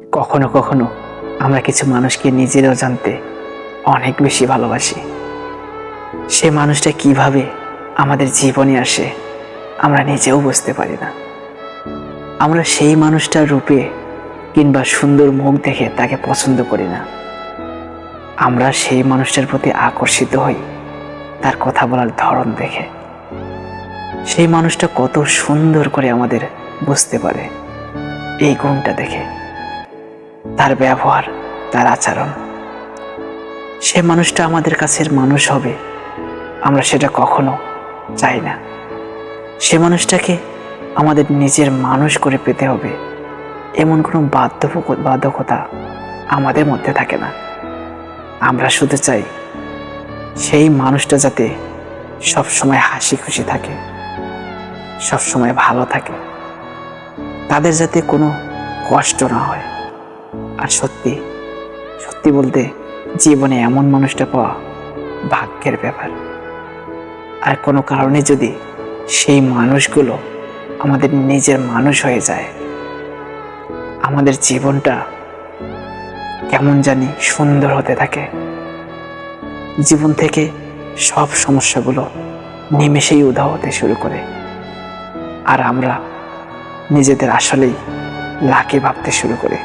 কখনো কখনো আমরা কিছু মানুষকে নিজের অজান্তে অনেক বেশি ভালোবাসি। সে মানুষটা কিভাবে আমাদের জীবনে আসে আমরা নিজেও বুঝতে পারি না। আমরা সেই মানুষটার রূপে কিংবা সুন্দর মুখ দেখে তাকে পছন্দ করি না। আমরা সেই মানুষটার প্রতি আকর্ষিত হই তার কথা বলার ধরন দেখে। সেই মানুষটা কত সুন্দর করে আমাদের বুঝতে পারে এই গুণটা দেখে, তার ব্যবহার, তার আচরণ। সে মানুষটা আমাদের কাছের মানুষ হবে আমরা সেটা কখনো চাই না। সে মানুষটাকে আমাদের নিজের মানুষ করে পেতে হবে এমন কোনো বাধ্যকতা আমাদের মধ্যে থাকে না। আমরা শুধু চাই সেই মানুষটা যাতে সবসময় হাসি খুশি থাকে, সবসময় ভালো থাকে, তাদের যাতে কোনো কষ্ট না হয়। আর সত্যি সত্যি বলতে জীবনে এমন মানুষটা পাওয়া ভাগ্যের ব্যাপার। আর কোনো কারণে যদি সেই মানুষগুলো আমাদের নিজের মানুষ হয়ে যায়, আমাদের জীবনটা কেমন জানি সুন্দর হতে থাকে। জীবন থেকে সব সমস্যাগুলো নিমেষেই উধাও হতে শুরু করে। আর আমরা নিজেদের আসলেই লাকি ভাবতে শুরু করি।